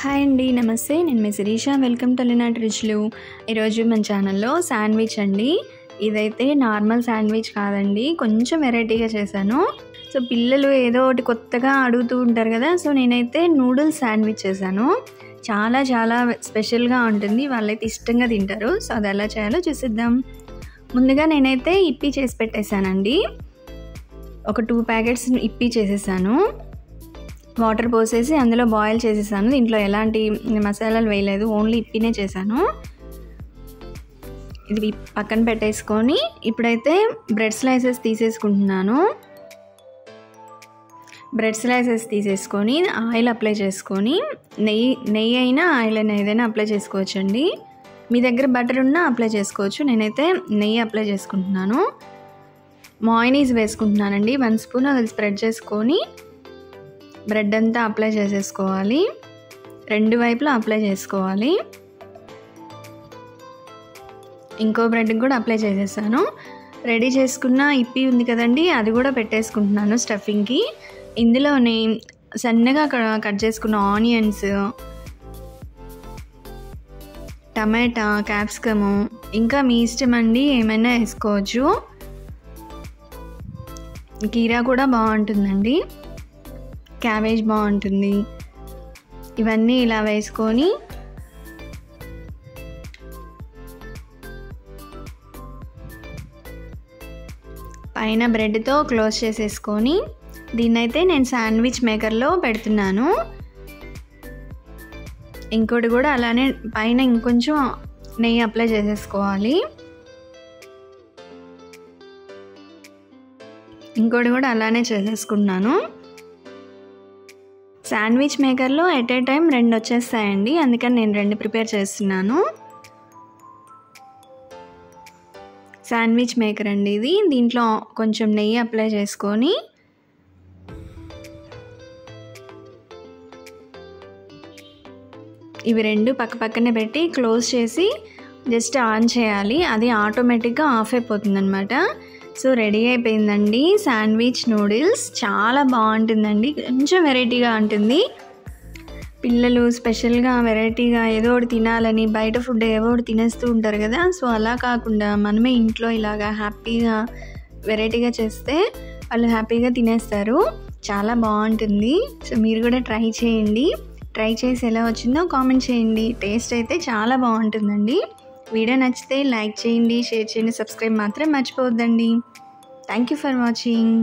Hi అండి, నమస్తే. నేను మీ శిరీష. వెల్కమ్ టు అలీనాటి రుచులు. ఈరోజు మన ఛానల్లో శాండ్విచ్ అండి. ఇదైతే నార్మల్ శాండ్విచ్ కాదండి, కొంచెం వెరైటీగా చేశాను. సో పిల్లలు ఏదో ఒకటి కొత్తగా అడుగుతూ ఉంటారు కదా, సో నేనైతే నూడిల్స్ శాండ్విచ్ చేశాను. చాలా చాలా స్పెషల్గా ఉంటుంది, వాళ్ళైతే ఇష్టంగా తింటారు. సో అది ఎలా చేయాలో చూసిద్దాం. ముందుగా నేనైతే ఇప్పి చేసి పెట్టేశానండి. ఒక 2 ప్యాకెట్స్ ఇప్పి చేసేసాను. వాటర్ పోసేసి అందులో బాయిల్ చేసేసాను. దీంట్లో ఎలాంటి మసాలాలు వేయలేదు, ఓన్లీ ఇప్పినే చేశాను. ఇది పక్కన పెట్టేసుకొని ఇప్పుడైతే బ్రెడ్ స్లైసెస్ తీసేసుకుంటున్నాను. బ్రెడ్ స్లైసెస్ తీసేసుకొని ఆయిల్ అప్లై చేసుకొని, నెయ్యి అయినా ఆయిల్ అయినా ఏదైనా అప్లై చేసుకోవచ్చండి. మీ దగ్గర బటర్ ఉన్నా అప్లై చేసుకోవచ్చు. నేనైతే నెయ్యి అప్లై చేసుకుంటున్నాను. మయోనీస్ వేసుకుంటున్నానండి. 1 స్పూన్ అది స్ప్రెడ్ చేసుకొని బ్రెడ్ అంతా అప్లై చేసేసుకోవాలి. 2 వైపులా అప్లై చేసుకోవాలి. ఇంకో బ్రెడ్కి కూడా అప్లై చేసేసాను. రెడీ చేసుకున్న ఇప్పి ఉంది కదండి, అది కూడా పెట్టేసుకుంటున్నాను స్టఫింగ్కి. ఇందులోనే సన్నగా కట్ చేసుకున్న ఆనియన్స్, టమాటా, క్యాప్సికము, ఇంకా మీ ఇష్టం అండి, ఏమైనా వేసుకోవచ్చు. కీరా కూడా బాగుంటుందండి, క్యాబేజ్ బాగుంటుంది. ఇవన్నీ ఇలా వేసుకొని పైన బ్రెడ్తో క్లోజ్ చేసేసుకొని, దీన్నైతే నేను శాండ్విచ్ మేకర్లో పెడుతున్నాను. ఇంకోటి కూడా అలానే పైన ఇంకొంచెం నెయ్యి అప్లై చేసేసుకోవాలి. ఇంకోటి కూడా అలానే చేసేసుకున్నాను. శాండ్విచ్ మేకర్లో ఎట్ ఏ టైం 2 వచ్చేస్తాయండి, అందుకని నేను 2 ప్రిపేర్ చేస్తున్నాను. శాండ్విచ్ మేకర్ అండి ఇది. దీంట్లో కొంచెం నెయ్యి అప్లై చేసుకొని ఇవి 2 పక్కనే పెట్టి క్లోజ్ చేసి జస్ట్ ఆన్ చేయాలి. అది ఆటోమేటిక్గా ఆఫ్ అయిపోతుంది అనమాట. సో రెడీ అయిపోయిందండి శాండ్విచ్ నూడిల్స్. చాలా బాగుంటుందండి, కొంచెం వెరైటీగా ఉంటుంది. పిల్లలు స్పెషల్గా వెరైటీగా ఏదో ఒకటి తినాలని బయట ఫుడ్ ఏదో ఒకటి తినేస్తూ ఉంటారు కదా, సో అలా కాకుండా మనమే ఇంట్లో ఇలాగా హ్యాపీగా వెరైటీగా చేస్తే వాళ్ళు హ్యాపీగా తినేస్తారు. చాలా బాగుంటుంది. సో మీరు కూడా ట్రై చేయండి. ట్రై చేసి ఎలా వచ్చిందో కామెంట్ చేయండి. టేస్ట్ అయితే చాలా బాగుంటుందండి. వీడియో నచ్చితే లైక్ చేయండి, షేర్ చేయండి, సబ్స్క్రైబ్ మాత్రం మర్చిపోవద్దండి. Thank you for watching.